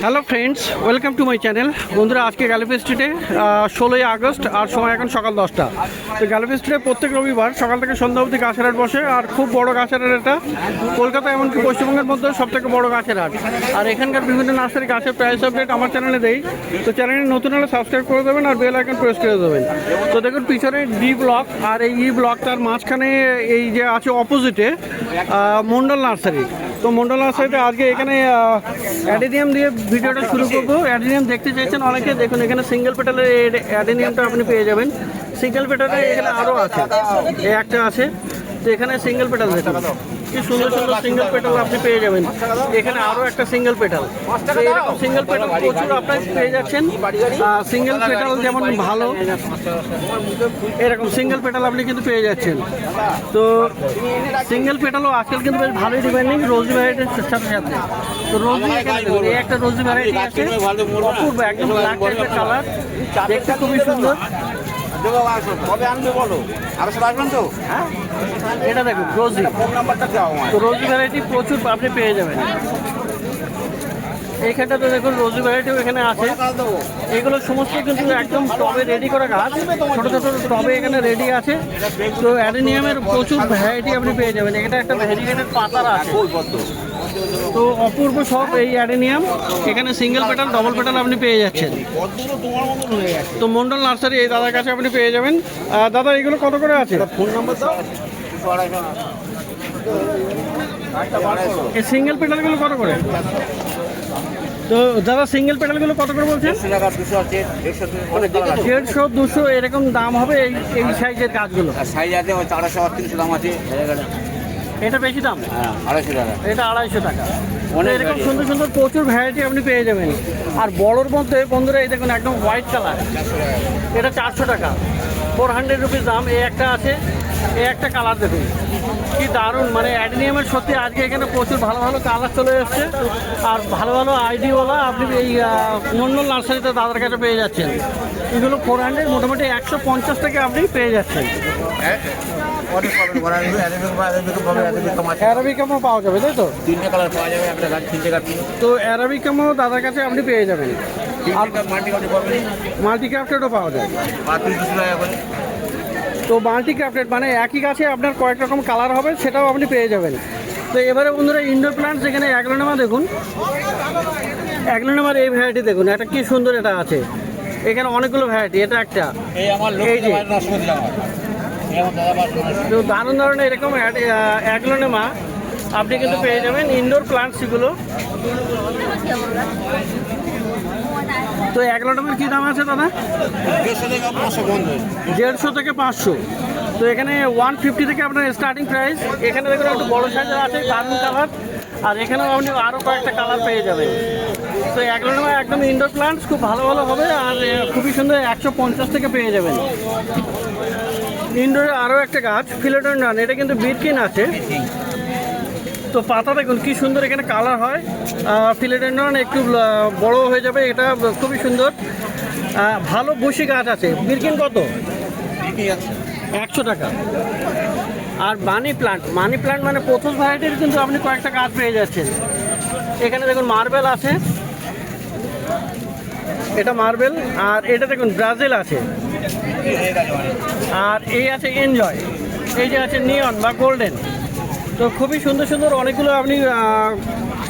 Hello friends, welcome to my channel. বন্ধুরা, আজকে gallery স্ট্রিটে 16ই আগস্ট আর সময় এখন সকাল 10টা। তো গ্যালারি স্ট্রিটে প্রত্যেক রবিবার সকাল থেকে সন্ধ্যা অবধি গাছের হাট বসে, আর খুব বড় গাছের হাট এটা। কলকাতা এমনকি পশ্চিমবঙ্গের মধ্যে সবথেকে বড় গাছের হাট। আর এখানকার বিভিন্ন নার্সারি গাছের প্রাইস আপডেট আমার চ্যানেলে দেই। তো চ্যানেলে নতুন হলে সাবস্ক্রাইব করে দেবেন আর বেল আইকন প্রেস করে দেবেন। তো দেখুন পিছনে ডি ব্লক, আর এই ই ব্লক তার মাঝখানে এই যে আছে অপোজিটে মন্ডল নার্সারি। তো মন্ডল নার্সারিতে আজকে এখানে অ্যাডেনিয়াম দিয়ে ভিডিওটা শুরু করবো। অ্যাডেনিয়াম দেখতে চাইছেন অনেকে, দেখুন এখানে সিঙ্গেল পেটালের অ্যাডেনিয়ামটা আপনি পেয়ে যাবেন। সিঙ্গেল পেটালে এখানে আরও আছে, এই একটা আছে। তো এখানে সিঙ্গেল পেটাল দেখুন কি সুন্দর সুন্দর সিঙ্গেল পেটাল আপনি পেয়ে যাবেন। এখানে আরও একটা সিঙ্গেল পেটাল। তো এরকম সিঙ্গেল পেটাল প্রচুর আপনার পেয়ে যাচ্ছেন। সিঙ্গেল পেটাল যেমন ভালো, এরকম সিঙ্গেল পেটাল আপনি কিন্তু পেয়ে যাচ্ছেন। তো সিঙ্গেল পেটালও আজকাল কিন্তু বেশ ভালোই ডিমান্ডিং রোজি ভ্যারাইটির সাথে সাথে। তো রোজি এখানে এই একটা রোজি ভ্যারাইটি আছে, অপূর্ব একদম ব্ল্যাক টাইপের কালার, দেখতে খুবই সুন্দর। এটা দেখুন রোজি, তো রোজি ভ্যারাইটি প্রচুর আপনি পেয়ে যাবেন। এইখানটাতে দেখুন রোজি ভ্যারাইটিও এখানে আছে। এগুলো সমস্ত কিন্তু একদম টবে রেডি করা গাছ, ছোটো ছোটো টবে এখানে রেডি আছে। তো অ্যাডেনিয়ামের প্রচুর ভ্যারাইটি আপনি পেয়ে যাবেন। এটা একটা ভ্যারিগেটেড পাতার আছে। তো অপূর্ব সব এই অ্যাডেনিয়াম, এখানে সিঙ্গেল পেটাল ডবল পেটাল আপনি পেয়ে যাচ্ছেন। তো মন্ডল নার্সারি এই দাদার কাছে আপনি পেয়ে যাবেন। দাদা এগুলো কত করে আছে? ফোন নাম্বার দাও। এই সিঙ্গেল পেটালগুলো কত করে? তো দাদা সিঙ্গেল পেটালগুলো কত করে বলছেন? 150, 200 এরকম দাম হবে এই সাইজের গাছগুলো। সাইজ আছে 400 300 দাম আছে। এটা বেশি দাম, 250 টাকা। এটা 250 টাকা। এরকম সুন্দর সুন্দর প্রচুর ভ্যারাইটি আপনি পেয়ে যাবেন। আর বড়োর মধ্যে বন্ধুরা এই দেখুন একদম হোয়াইট কালার, এটা 400 টাকা, 400 রুপিস দাম। এই একটা আছে, এই একটা কালার দেখুন কি দারুণ। মানে অ্যাডেনিয়ামের সত্যি আজকে এখানে প্রচুর ভালো ভালো কালার চলে এসছে, আর ভালো ভালো আইডিওয়ালা আপনি এই মন্ডল নার্সারিতে দাদার কাছে পেয়ে যাচ্ছেন। এগুলো 400, মোটামুটি 150 টাকা আপনি পেয়ে যাচ্ছেন। অ্যারাবিকামও পাওয়া যাবে, তাই তো? 3টে কালার পাওয়া যাবে, একটা গাছ 3টে গাছ। তো অ্যারাবিকামও দাদার কাছে আপনি পেয়ে যাবেন। আর মাল্টি ক্রাফটেডও পাওয়া যায়। তো মাল্টি ক্রাফটেড মানে একই গাছে আপনার কয়েক রকম কালার হবে, সেটাও আপনি পেয়ে যাবেন। তো এবারে বন্ধুরা ইনডোর প্ল্যান্টস, এখানে অ্যাগ্লোনেমা দেখুন, অ্যাগ্লোনেমার এই ভ্যারাইটি দেখুন, এটা কি সুন্দর এটা আছে। এখানে অনেকগুলো ভ্যারাইটি, এটা একটা এই যে তো দারুণ দারুণ এরকম অ্যাগ্লোনেমা আপনি কিন্তু পেয়ে যাবেন ইনডোর প্ল্যান্টসগুলো। তো অ্যাগ্লোনেমার কী দাম আছে দাদা? 150 থেকে 500। তো এখানে 150 থেকে আপনার স্টার্টিং প্রাইস। এখানে দেখুন একটু বড়ো সাইজের আছে, দারুণ কালার। আর এখানেও আপনি আরও কয়েকটা কালার পেয়ে যাবেন। তো অ্যাগ্লোনেমা একদম ইনডোর প্ল্যান্টস খুব ভালো ভালো হবে, আর খুবই সুন্দর 150 থেকে পেয়ে যাবেন। ইনডোরে আরও একটা গাছ ফিলোডেন্ড্রন, এটা কিন্তু বিটকিন আছে। তো পাতা দেখুন কি সুন্দর, এখানে কালার হয়। ফিলোডেন্ড্রন একটু বড় হয়ে যাবে, এটা খুবই সুন্দর ভালো বসি গাছ আছে। বিটকিন কত? 100 টাকা। আর মানি প্লান্ট মানে প্রথম ভ্যারাইটির কিন্তু আপনি কয়েকটা গাছ পেয়ে যাচ্ছেন। এখানে দেখুন মার্বেল আছে, এটা মার্বেল। আর এটা দেখুন ব্রাজিল আছে। আর এই আছে এনজয়, এই যে আছে নিয়ন বা গোল্ডেন। তো খুবই সুন্দর সুন্দর অনেকগুলো আপনি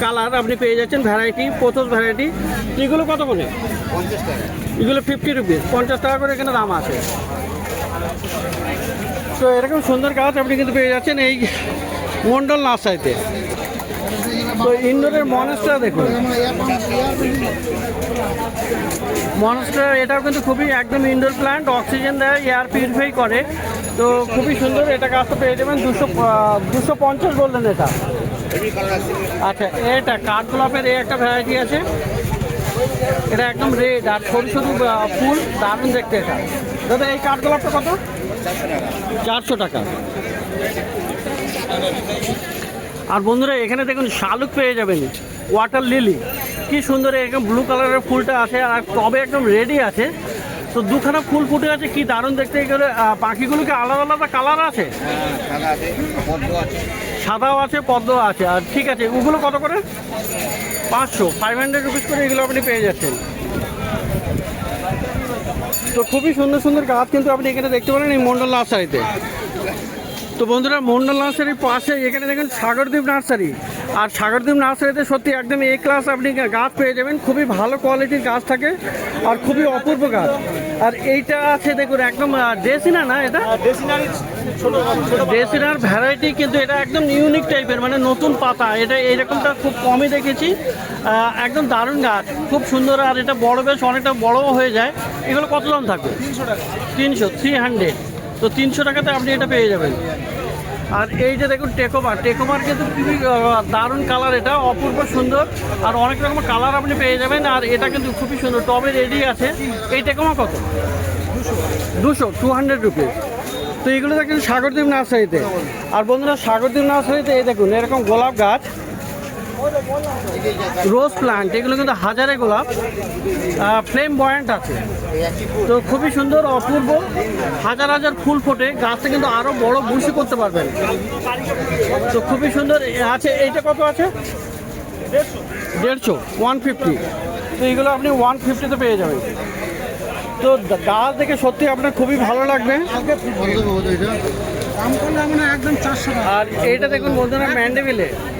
কালার আপনি পেয়ে যাচ্ছেন, ভ্যারাইটি পোথস ভ্যারাইটি। এগুলো কত করে? 50 টাকা। এগুলো 50 রুপিস, 50 টাকা করে এখানে দাম আছে। তো এরকম সুন্দর গাছ আপনি কিন্তু পেয়ে যাচ্ছেন এই মন্ডল নার্সারিতে। তো ইনডোরের মনস্টার দেখুন, মনস্টার এটাও কিন্তু খুবই একদম ইনডোর প্ল্যান্ট, অক্সিজেন দেয়, এয়ার পিউরিফাই করে। তো খুবই সুন্দর, এটা গাছটা পেয়ে যাবেন 250 বললেন এটা। আচ্ছা, এটা কাঠগোলাপের এই একটা ভ্যারাইটি আছে, এটা একদম রেড আর সরু সরু ফুল, দারুণ দেখতে এটা। দাদা এই কাঠগোলাপটা কত? 400 টাকা। আর বন্ধুরা এখানে দেখুন শালুক পেয়ে যাবেন, ওয়াটার লিলি, কি সুন্দর একদম ব্লু কালারের ফুলটা আছে, আর টবে একদম রেডি আছে। তো দুখানা ফুল ফুটে আছে, কি দারুণ দেখতে গেলে। পাখিগুলোকে আলাদা আলাদা কালার আছে, সাদাও আছে পদ্ম আছে। আর ঠিক আছে, ওগুলো কত করে? 500 500 রুপিস করে এগুলো আপনি পেয়ে যাচ্ছেন। তো খুবই সুন্দর সুন্দর গাছ কিন্তু আপনি এখানে দেখতে পারেন এই মন্ডল নার্সারিতে। তো বন্ধুরা, মন্ডল নার্সারির পাশে এখানে দেখেন সাগরদ্বীপ নার্সারি। আর সাগরদ্বীপ নার্সারিতে সত্যি একদম এ ক্লাস আপনি গাছ পেয়ে যাবেন, খুবই ভালো কোয়ালিটির গাছ থাকে আর খুবই অপূর্ব গাছ। আর এইটা আছে দেখুন একদম ডেসিনা, না এটা ডেসিনার ভ্যারাইটি, কিন্তু এটা একদম ইউনিক টাইপের, মানে নতুন পাতা। এটা এইরকমটা খুব কমই দেখেছি। একদম দারুণ গাছ, খুব সুন্দর। আর এটা বড়, বেশ অনেকটা বড়ও হয়ে যায়। এগুলো কত দাম থাকবে? 300 তো 300 টাকাতে আপনি এটা পেয়ে যাবেন। আর এই যে দেখুন টেকোমার কিন্তু খুবই দারুণ কালার, এটা অপূর্ব সুন্দর। আর অনেক রকমের কালার আপনি পেয়ে যাবেন। আর এটা কিন্তু খুবই সুন্দর, টবে রেডি আছে। এই টেকোমা কত? 200 রুপিস। তো এগুলো দেখুন সাগরদ্বীপ নার্সারিতে। আর বন্ধুরা, সাগরদ্বীপ নার্সারিতে এই দেখুন এরকম গোলাপ গাছ, রোজ প্লান্ট, এগুলো কিন্তু হাজারে গোলাপ, ফ্লেম বয়েন্ট আছে। তো খুবই সুন্দর, অপূর্ব, হাজার হাজার ফুল ফোটে। গাছটা কিন্তু আরও বড় বুশি করতে পারবেন। তো খুবই সুন্দর আছে। এইটা কত আছে? 150 150। তো এইগুলো আপনি 150-তে পেয়ে যাবেন। তো গাছ দেখে সত্যি আপনার খুবই ভালো লাগবে। আর এইটা দেখুন বন্ধুরা,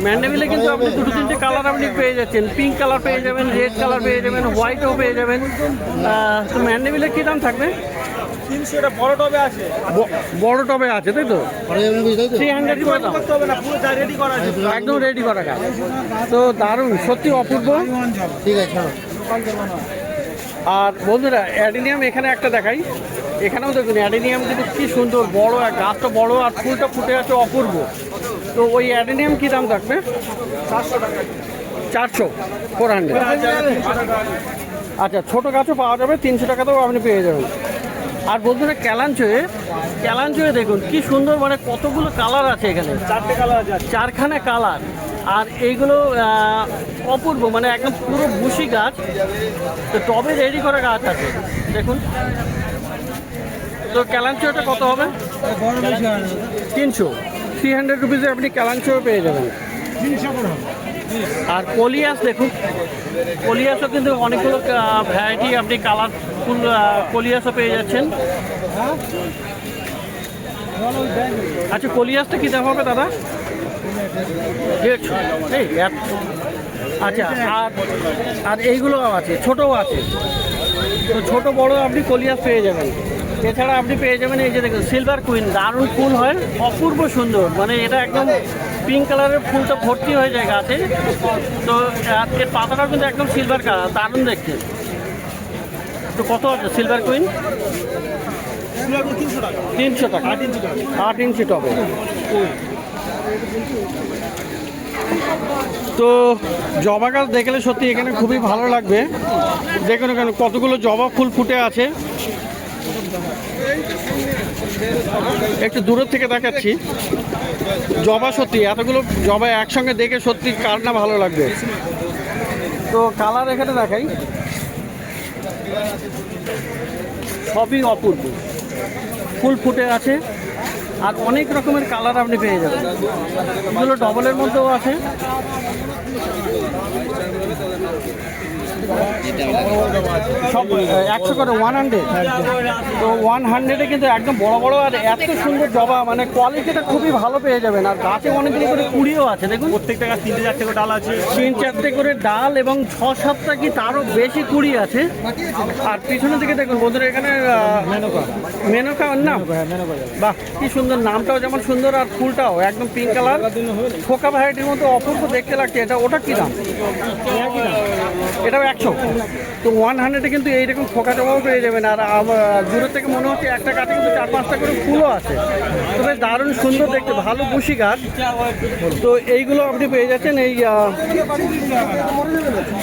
ম্যান্ডেভিলে কিন্তু আপনি 2-3টে কালার আপনি পেয়ে যাচ্ছেন। পিঙ্ক কালার পেয়ে যাবেন, রেড কালার পেয়ে যাবেন, হোয়াইটও পেয়ে যাবেন। তো ম্যান্ডেভিলের কী দাম থাকবে? 300। বড় টবে আছে, বড় টবে আছে, তাই তো? 300 করে দাম, একদম রেডি করা গাছ। তো দারুণ, সত্যি অপূর্ব। ঠিক আছে। আর বন্ধুরা, অ্যাডিনিয়াম এখানে একটা দেখাই। এখানেও দেখুন অ্যাডিনিয়াম কিন্তু কি সুন্দর, বড়, আর গাছটা বড়, আর ফুলটা ফুটে আছে অপূর্ব। তো ওই অ্যাডিনিয়াম কী দাম থাকবে? 400 400। আচ্ছা, ছোটো গাছও পাওয়া যাবে, 300 টাকাতেও আপনি পেয়ে যাবেন। আর বন্ধুরা, ক্যালাঞ্চোয়ে দেখুন কি সুন্দর, মানে কতগুলো কালার আছে এখানে। 4টে কালার আছে, 4খানা কালার। আর এইগুলো অপূর্ব, মানে একদম পুরো বুশি গাছ। তো টবে রেডি করা গাছ আছে দেখুন। তো ক্যালাঞ্চোটা কত হবে? 300 রুপিসে আপনি ক্যালাঞ্চো পেয়ে যাবেন। আর কলিয়াস দেখুন, কলিয়াসও কিন্তু অনেকগুলো ভ্যারাইটি আপনি কালারফুল কলিয়াসও পেয়ে যাচ্ছেন। আচ্ছা, কলিয়াসটা কী দাম হবে দাদা? 150। আচ্ছা, আর এইগুলো আছে, ছোটও আছে। তো ছোট বড় আপনি কলিয়াস পেয়ে যাবেন। এছাড়া আপনি পেয়ে যাবেন এই যে দেখুন সিলভার কুইন, দারুণ ফুল হয়, অপূর্ব সুন্দর। মানে এটা একদম পিঙ্ক কালারের ফুলটা ভর্তি হয়ে যায় গাছে। তো এর পাতাটাও কিন্তু একদম সিলভার কালার, দারুণ দেখতে। তো কত আছে সিলভার কুইন? 300 টাকা, 8 ইঞ্চি টবে। তো জবা গাছ দেখলে সত্যি এখানে খুবই ভালো লাগবে। দেখুন এখানে কতগুলো জবা ফুল ফুটে আছে। একটু দূরের থেকে দেখাচ্ছি জবা, সত্যি এতগুলো জবা একসঙ্গে দেখে সত্যি কার না ভালো লাগবে। তো কালার এখানে দেখাই, সবই অপূর্ব, ফুল ফুটে আছে। আর অনেক রকমের কালার আপনি পেয়ে যাবেন। এগুলো ডবলের মধ্যেও আছে। সব 100 করে 100। তো 100-এ কিন্তু একদম বড় বড় আর এত সুন্দর জবা, মানে কোয়ালিটিটা খুবই ভালো পেয়ে যাবেন। আর গাছে অনেকগুলো করে কুড়িও আছে দেখুন, প্রত্যেকটা গাছ 3-4টে করে ডাল আছে, 3-4টে করে ডাল, এবং 6-7টা কি তারও বেশি কুড়ি আছে। আর পিছনের দিকে দেখুন বন্ধুরা, এখানে মেনকা নাম, বাহ কি সুন্দর, নামটাও যেমন সুন্দর আর ফুলটাও একদম পিঙ্ক কালার, ফোকা ভ্যারাইটির মতো অপূর্ব দেখতে লাগছে। ওটা কি দাম? এটাও 100। তো 100-এ কিন্তু এইরকম ফোকা জবাও পেয়ে যাবেন। আর দূরের থেকে মনে হচ্ছে একটা গাছে কিন্তু 4-5টা করে ফুলও আছে। তবে দারুণ সুন্দর দেখতে, ভালো বুশি গাছ। তো এইগুলো আপনি পেয়ে যাচ্ছেন এই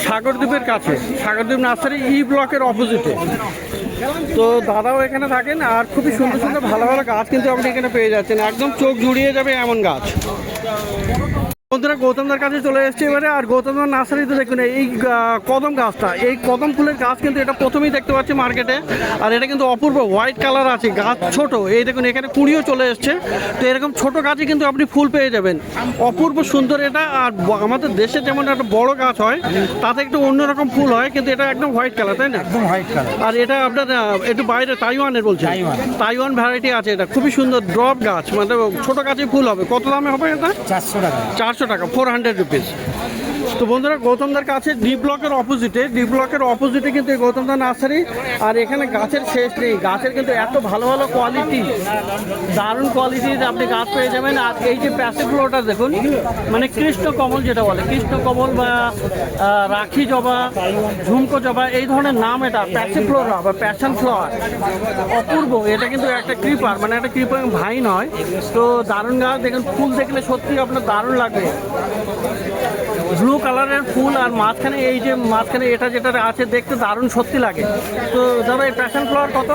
সাগরদ্বীপের কাছে, সাগরদ্বীপ নার্সারি ব্লকের অপোজিটে। তো দাদাও এখানে থাকেন। আর খুবই সুন্দর সুন্দর ভালো ভালো গাছ কিন্তু আপনি এখানে পেয়ে যাচ্ছেন, একদম চোখ জুড়িয়ে যাবে এমন গাছ। বন্ধুরা গৌতমদার কাছে চলে এসেছে এবারে, আর গৌতমদার নার্সারিতে দেখুন এই কদম গাছটা, এই কদম ফুলের গাছ কিন্তু এটা প্রথমেই দেখতে পাচ্ছি মার্কেটে। আর এটা কিন্তু অপূর্ব হোয়াইট কালার আছে, গাছ ছোট, এই দেখুন এখানে কুড়িও চলে এসছে। তো এরকম ছোট গাছে কিন্তু আপনি ফুল পেয়ে যাবেন, অপূর্ব সুন্দর এটা। আর আমাদের দেশে যেমন একটা বড় গাছ হয় তাতে একটু অন্যরকম ফুল হয়, কিন্তু এটা একদম হোয়াইট কালার, তাই না? একদম হোয়াইট কালার। আর এটা আপনার একটু বাইরে তাইওয়ানের বলছে, তাইওয়ান ভ্যারাইটি আছে। এটা খুবই সুন্দর ড্রপ গাছ, মানে ছোট গাছে ফুল হবে। কত দামে হবে এটা? 400 টাকা। 400 টাকা, 400 রুপিস। তো বন্ধুরা গৌতমদার কাছে ডি ব্লকের অপোজিটে কিন্তু এই গৌতমদার নার্সারি। আর এখানে গাছের শেষ নেই, গাছের কিন্তু এত ভালো ভালো কোয়ালিটি, দারুণ কোয়ালিটির আপনি গাছ পেয়ে যাবেন। আর এই যে প্যাসিভ ফ্লোরটা দেখুন, মানে কৃষ্ণ কমল যেটা বলে, কৃষ্ণ কমল বা রাখি জবা, ঝুমকো জবা, এই ধরনের নাম। এটা প্যাসিভ ফ্লোরা বা প্যাশন ফ্লাওয়ার, অপূর্ব। এটা কিন্তু একটা ক্রিপার, মানে একটা ক্রিপার ভাই নয়। তো দারুণ গাছ, দেখুন ফুল দেখলে সত্যি আপনার দারুণ লাগবে। ব্লু কালারের ফুল, আর মাঝখানে এই যে মাঝখানে এটা যেটা আছে দেখতে দারুণ সত্যি লাগে। তো দাদা এই প্যাশন ফ্লাওয়ার কত?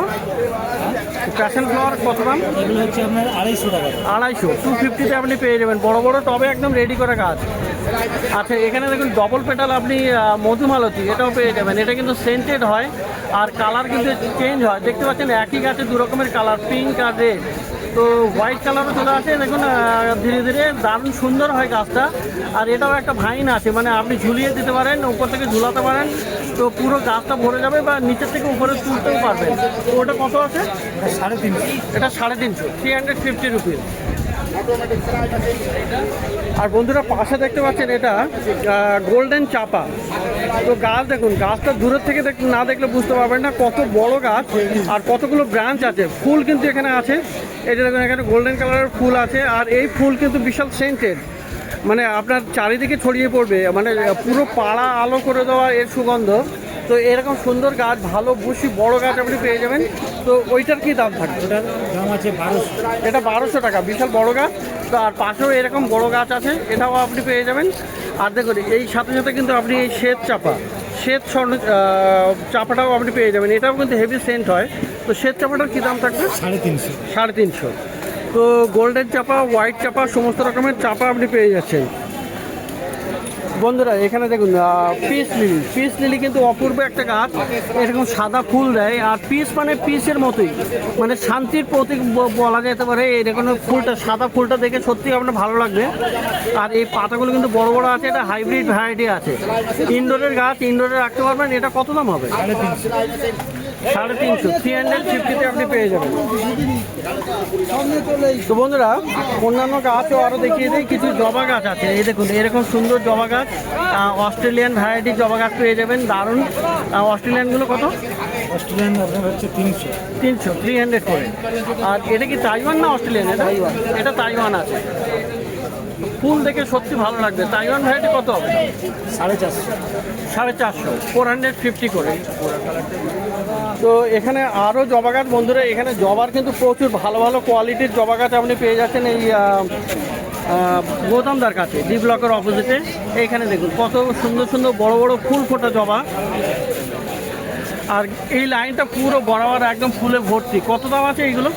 প্যাশন ফ্লাওয়ার কত দাম? এগুলো হচ্ছে আপনার 250 টাকা। 250, 250-তে আপনি পেয়ে যাবেন বড় বড় টবে, একদম রেডি করা গাছ। আচ্ছা এখানে দেখুন ডবল পেটাল আপনি মধুমালতী, এটাও পেয়ে যাবেন। এটা কিন্তু সেন্টেড হয় আর কালার কিন্তু চেঞ্জ হয়, দেখতে পাচ্ছেন একই গাছে দু রকমের কালার, পিঙ্ক আর রেড। তো হোয়াইট কালারও চলে আসে দেখুন, ধীরে ধীরে দারুণ সুন্দর হয় গাছটা। আর এটাও একটা ভাইন আছে, মানে আপনি ঝুলিয়ে দিতে পারেন, উপর থেকে ঝুলাতে পারেন, তো পুরো গাছটা ভরে যাবে, বা নিচের থেকে উপরে তুলতেও পারবেন। তো ওটা কত আছে? 350। এটা 350, 350 রুপিস। আর বন্ধুরা পাশে দেখতে পাচ্ছেন এটা গোল্ডেন চাপা। তো গাছ দেখুন, গাছটা দূরের থেকে না দেখলে বুঝতে পারবেন না কত বড় গাছ আর কতগুলো ব্রাঞ্চ আছে। ফুল কিন্তু এখানে আছে, এই যে দেখুন এখানে গোল্ডেন কালারের ফুল আছে। আর এই ফুল কিন্তু বিশাল সেন্টেড, মানে আপনার চারিদিকে ছড়িয়ে পড়বে, মানে পুরো পাড়া আলো করে দেওয়া এর সুগন্ধ। তো এরকম সুন্দর গাছ, ভালো বুশি বড় গাছ আপনি পেয়ে যাবেন। তো ওইটার কি দাম থাকবে? ওটার দাম আছে 1200। এটা 1200 টাকা, বিশাল বড় গাছ। তো আর পাশেও এরকম বড় গাছ আছে, এটাও আপনি পেয়ে যাবেন। আর দেখুন এই সাথে সাথে কিন্তু আপনি এই শ্বেত স্বর্ণ চাপাটাও আপনি পেয়ে যাবেন, এটাও কিন্তু হেভি সেন্ট হয়। তো শ্বেত চাপাটার কী দাম থাকবে? 350। 350। তো গোল্ডেন চাপা, হোয়াইট চাপা, সমস্ত রকমের চাপা আপনি পেয়ে যাচ্ছেন। বন্ধুরা এখানে দেখুন পিস লিলি কিন্তু অপূর্ব একটা গাছ, এরকম সাদা ফুল দেয়। আর পিস মানে পিসের মতোই, মানে শান্তির প্রতীক বলা যেতে পারে। এরকম ফুলটা, সাদা ফুলটা দেখে সত্যি আপনার ভালো লাগবে। আর এই পাতাগুলো কিন্তু বড় বড় আছে, এটা হাইব্রিড ভ্যারাইটি আছে। ইনডোরের গাছ, ইনডোরে রাখতে পারবেন। এটা কত দাম হবে? 350, 350-তে আপনি পেয়ে যাবেন। তো বন্ধুরা অন্যান্য গাছও আরও দেখিয়ে দিই, কিছু জবা গাছ আছে। এই দেখুন এরকম সুন্দর জবা গাছ, অস্ট্রেলিয়ান ভ্যারাইটি জবা গাছ পেয়ে যাবেন, দারুণ। অস্ট্রেলিয়ানগুলো কত? অস্ট্রেলিয়ান আপনার হচ্ছে 300। 300 করে। আর এটা কি তাইওয়ান না অস্ট্রেলিয়ান? এটা তাইওয়ান আছে। ফুল দেখে সত্যি ভালো লাগবে। তাইওয়ান ভ্যারাইটি কত হবে? 450। 450, 450 করে। তো এখানে আরও জবা গাছ বন্ধুরা, এখানে জবার কিন্তু প্রচুর ভালো ভালো কোয়ালিটির জবা গাছ আপনি পেয়ে যাচ্ছেন এই গৌতমদার কাছে, ডি ব্লকের অপোজিটে। এইখানে দেখুন কত সুন্দর সুন্দর বড় বড় ফুল ফোটা জবা। আর এই লাইনটা পুরো বরাবর একদম ফুলে ভর্তি। কত দাম আছে এইগুলো?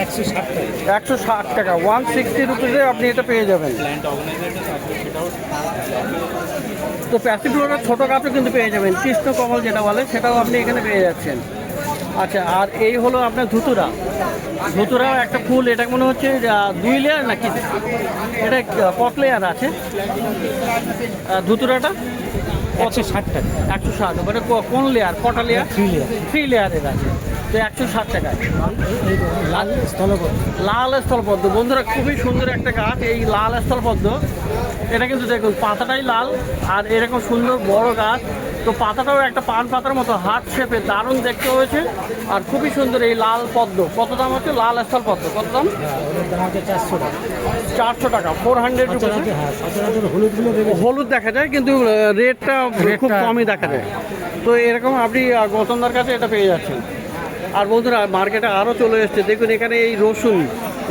160 টাকা। 160 টাকা, 160 রুপিসে আপনি এটা পেয়ে যাবেন। তো প্যাসিভ ফ্লোরার ছোটো গাছও কিন্তু পেয়ে যাবেন, কৃষ্ণ কমল যেটা বলে, সেটাও আপনি এখানে পেয়ে যাচ্ছেন। আচ্ছা আর এই হলো আপনার ধুতুরা একটা ফুল, এটা মনে হচ্ছে 2 লেয়ার নাকি? এটা কত লেয়ার আছে ধুতুরাটা? 160 টাকা। 160, মানে কোন লেয়ার, কটা লেয়ার? 3 লেয়ারের আছে। তো 160 টাকায়। লাল স্থলপদ্ম বন্ধুরা খুবই সুন্দর একটা গাছ, এই লাল স্থলপদ্ম। এটা কিন্তু দেখুন পাতাটাই লাল, আর এরকম সুন্দর বড় গাছ। তো পাতাটাও একটা পান পাতার মতো হার্ট শেপে, দারুণ দেখতে হয়েছে। আর খুবই সুন্দর এই লাল পদ্ম। কত দাম হচ্ছে লাল স্থলপদ্ম? কত দাম? 400 টাকা, 400 রুপিস। হলুদ দেখা যায়, কিন্তু রেটটা খুব কমই দেখা যায়। তো এরকম আপনি গৌতমদার কাছে এটা পেয়ে যাচ্ছেন। আর বন্ধুরা মার্কেটে আরও চলে এসছে, দেখুন এখানে এই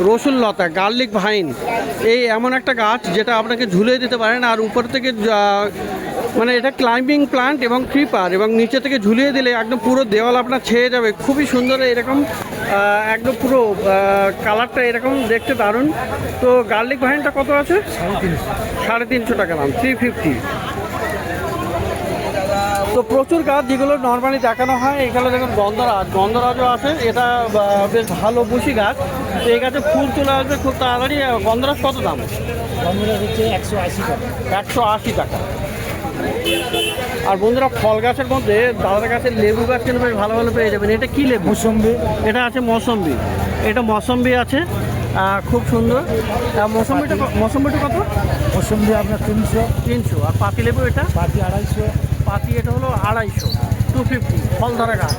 রসুন লতা, গার্লিক ভাইন, এই এমন একটা গাছ যেটা আপনাকে ঝুলিয়ে দিতে পারেন। আর উপর থেকে মানে এটা ক্লাইম্বিং প্লান্ট এবং ক্রিপার, এবং নিচে থেকে ঝুলিয়ে দিলে একদম পুরো দেওয়াল আপনার ছেয়ে যাবে। খুবই সুন্দর এরকম একদম পুরো কালারটা এরকম দেখতে দারুণ। তো গার্লিক ভাইনটা কত আছে? 350 টাকা দাম, 350। তো প্রচুর গাছ যেগুলো নর্মালি দেখানো হয়, এখানে দেখুন গন্ধরাজও আছে। এটা বেশ ভালো বুশি গাছ। তো এই গাছে ফুল চলে আসবে খুব তাড়াতাড়ি। গন্ধরাজ কত দাম? গন্ধরাজ হচ্ছে 180 টাকা। 180 টাকা। আর বন্ধুরা, ফল গাছের মধ্যে দাদার কাছে লেবু গাছ কিন্তু বেশ ভালো ভালো পেয়ে যাবেন। এটা কি লেবু? মৌসম্বি। এটা আছে মৌসম্বি। এটা মৌসম্বি আছে, খুব সুন্দর। মৌসম্বিটা কত? মৌসম্বি আপনার 300। আর পাতি লেবু এটা? পাতি 250। পাতি এটা হলো 250, 250 ফল ধরা গাছ।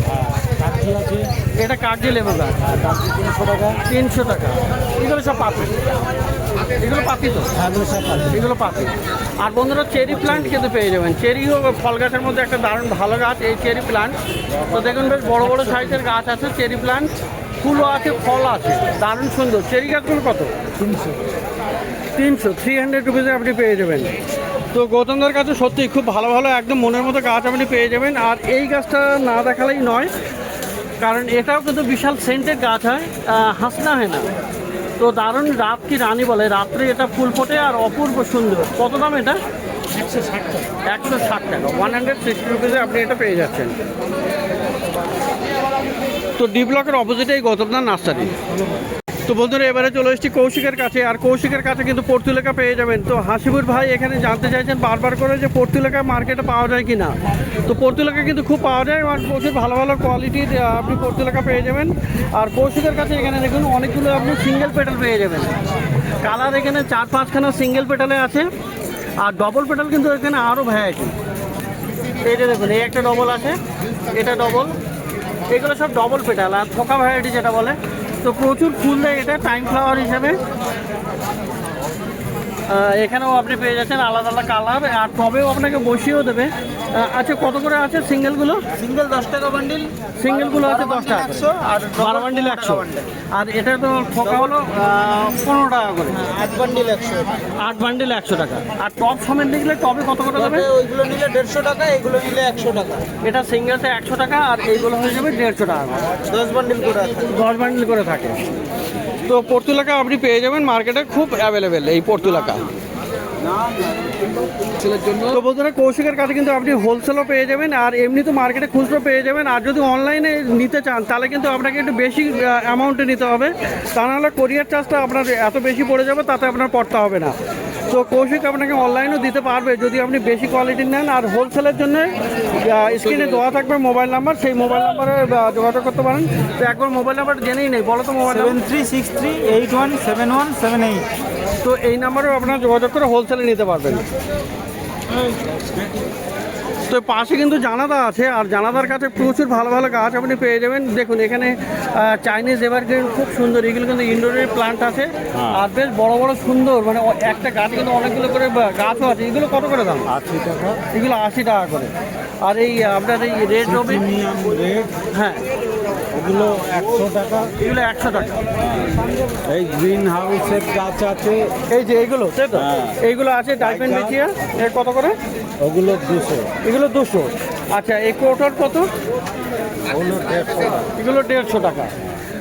কাগজি আছে। এটা কাগজি লেবু গাছ, কাগজি 300 টাকা। 300 টাকা। এগুলো সব পাতি, এগুলো পাতি তো? এগুলো সব পাতি। এগুলো পাতি। আর বন্ধুরা, চেরি প্লান্ট কিন্তু পেয়ে যাবেন। চেরিও ফল গাছের মধ্যে একটা দারুণ ভালো গাছ এই চেরি প্লান্ট। তো দেখুন বেশ বড় বড় সাইজের গাছ আছে চেরি প্লান্ট, ফুলও আছে, ফল আছে, দারুণ সুন্দর। চেরি গাছগুলো কত? 300, 300 রুপিসে আপনি পেয়ে যাবেন। তো গৌতমদার কাছে সত্যি খুব ভালো ভালো একদম মনের মতো গাছ আপনি পেয়ে যাবেন। আর এই গাছটা না দেখালেই নয়, কারণ এটাও কিন্তু বিশাল সেন্টের গাছ হয়, হাসনা হয় না। তো দারুণ রাত কি রানী বলে, রাত্রে এটা ফুল ফোটে আর অপূর্ব সুন্দর। কত দাম এটা? 160 টাকা। 160 টাকা, 160 রুপিসে আপনি এটা পেয়ে যাচ্ছেন। তো ডি ব্লকের অপোজিটে এই গৌতমদার নার্সারি। তো বন্ধুরা, এবারে চলে এসেছি কৌশিকের কাছে। আর কৌশিকের কাছে কিন্তু পর্তুলেকা পেয়ে যাবেন। তো হাসিবুর ভাই এখানে জানতে চাইছেন বারবার করে যে পর্তুলেকা মার্কেটে পাওয়া যায় কি না। তো পর্তুলেকা কিন্তু খুব পাওয়া যায়, আর প্রচুর ভালো ভালো কোয়ালিটির আপনি পর্তুলেকা পেয়ে যাবেন। আর কৌশিকের কাছে এখানে দেখুন অনেকগুলো আপনি সিঙ্গেল পেটাল পেয়ে যাবেন। কালার এখানে 4-5খানা সিঙ্গেল পেটালে আছে, আর ডবল পেটাল কিন্তু এখানে আরও ভ্যারাইটি। এইটা দেখুন, এই একটা ডবল আছে, এটা ডবল, এগুলো সব ডবল পেটাল। আর থোকা ভ্যারাইটি যেটা বলে, তো প্রচুর ফুল দেয় এটা টাইম ফ্লাওয়ার হিসেবে। এখানেও আপনি পেয়ে যাচ্ছেন আলাদা আলাদা কালার, আর টবেও আপনাকে বসিয়েও দেবে। আচ্ছা, কত করে আছে সিঙ্গেলগুলো? সিঙ্গেল 10 টাকা বান্ডিল, সিঙ্গেলগুলো আছে 10 টাকা, 100 আর 12 বান্ডিল 100। আর এটা তো ঠোকা হলো 15 টাকা করে। 8 বান্ডিল 100। 8 বান্ডিল 100 টাকা। আর টপ সমেত দেখলে টবে কত করে দেবে? ওইগুলো নিলে 150 টাকা, এগুলো নিলে 100 টাকা। এটা সিঙ্গেলতে 100 টাকা, আর এইগুলো হয়ে যাবে 150 টাকা। 10 বান্ডিল করে আছে। 10 বান্ডিল করে থাকে। তো পর্তুলেকা আপনি পেয়ে যাবেন মার্কেটে, খুব অ্যাভেলেবেল এই পর্তুলেকা। তো বন্ধুরা, কৌশিকের কাছে কিন্তু আপনি হোলসেলও পেয়ে যাবেন, আর এমনি তো মার্কেটে খুচরো পেয়ে যাবেন। আর যদি অনলাইনে নিতে চান তাহলে কিন্তু আপনাকে একটু বেশি অ্যামাউন্টে নিতে হবে, তা নাহলে কোরিয়ার চার্জটা আপনার এত বেশি পড়ে যাবে, তাতে আপনার পড়তে হবে না। তো কৌশিক আপনাকে অনলাইনও দিতে পারবে যদি আপনি বেশি কোয়ালিটির নেন। আর হোলসেলের জন্য স্ক্রিনে দেওয়া থাকবে মোবাইল নাম্বার, সেই মোবাইল নাম্বারে যোগাযোগ করতে পারেন। তো একবার মোবাইল নাম্বার জেনেই নেই, বলো তো মোবাইল নাম্বার। 7363817178। তো এই নাম্বারেও আপনারা যোগাযোগ করে হোলসেলে নিতে পারবেন। তো পাশে কিন্তু জানাদা আছে, আর জানাদার কাছে প্রচুর ভালো ভালো গাছ আপনি পেয়ে যাবেন। দেখুন এখানে চাইনিজ এভারগ্রিন খুব সুন্দর, এগুলো কিন্তু ইনডোরের প্লান্ট আছে, আর বেশ বড় বড় সুন্দর, মানে একটা গাছ কিন্তু অনেকগুলো করে গাছও আছে। এগুলো কত করে দাম? 80 টাকা। এগুলো 80 টাকা করে। আর এই আপনার এই রেড রবি, রেড, হ্যাঁ, ওগুলো 100 টাকা। এগুলো 100 টাকা। এই গ্রিন হাউসের গাছ আছে, এই যে এইগুলো, তাই তো? হ্যাঁ। এইগুলো আছে ডাইপেন বেচিয়া, এর কত করে? ওগুলো 200। এগুলো 200। আচ্ছা, এই কোটার কত? ওগুলো 150 টাকা। এগুলো 150 টাকা।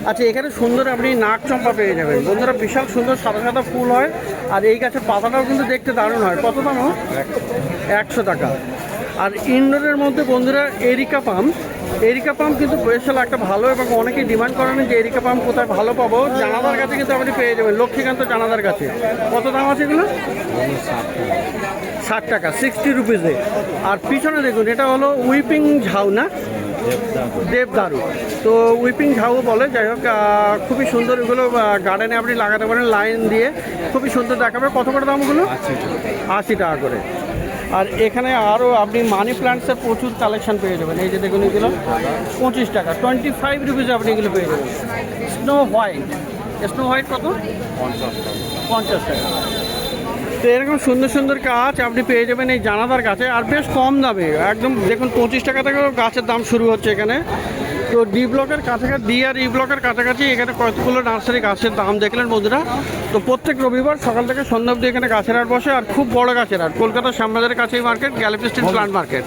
আচ্ছা, এখানে সুন্দর আপনি নাক চম্পা পেয়ে যাবেন বন্ধুরা, বিশাল সুন্দর সাদা সাদা ফুল হয়, আর এই গাছের পাতাটাও কিন্তু দেখতে দারুণ হয়। কত দাম? 100 টাকা। আর ইনডোরের মধ্যে বন্ধুরা এরিকা পাম, এরিকা পাম কিন্তু স্পেশাল একটা ভালো, এবং অনেকেই ডিমান্ড করেন যে এরিকা পাম কোথায় ভালো পাবো। জানাদার কাছে কিন্তু আপনি পেয়ে যাবেন, লক্ষ্মীকান্ত জানাদার কাছে। কত দাম আছে এগুলো? 60 টাকা, 60 রুপিসে। আর পিছনে দেখুন, এটা হলো উইপিং ঝাউ না, দেবদারু। তো উইপিং ঝাউ বলে, যাই হোক খুবই সুন্দর। এগুলো গার্ডেনে আপনি লাগাতে পারেন লাইন দিয়ে, খুবই সুন্দর দেখাবে। কত করে দাম ওগুলো? 80 টাকা করে। আর এখানে আরও আপনি মানি প্ল্যান্টসের প্রচুর কালেকশন পেয়ে যাবেন। এই যে দেখুন, এগুলো 25 টাকা, 25 রুপিসে আপনি এগুলো পেয়ে যাবেন। স্নো হোয়াইট কত? 50 টাকা। তো এরকম সুন্দর সুন্দর গাছ আপনি পেয়ে যাবেন এই জানাদার কাছে, আর বেশ কম দামে একদম। দেখুন 25 টাকা থেকে গাছের দাম শুরু হচ্ছে এখানে। তো ডি ব্লকের কাছাকাছি, ডি আর ই ব্লকের কাছাকাছি এখানে কতগুলো নার্সারি গাছের দাম দেখলেন বন্ধুরা। তো প্রত্যেক রবিবার সকাল থেকে সন্ধ্যা অবধি এখানে গাছের হাট বসে, আর খুব বড় গাছের হাট, কলকাতার শ্যামবাজারের কাছেই market, gallery street plant market.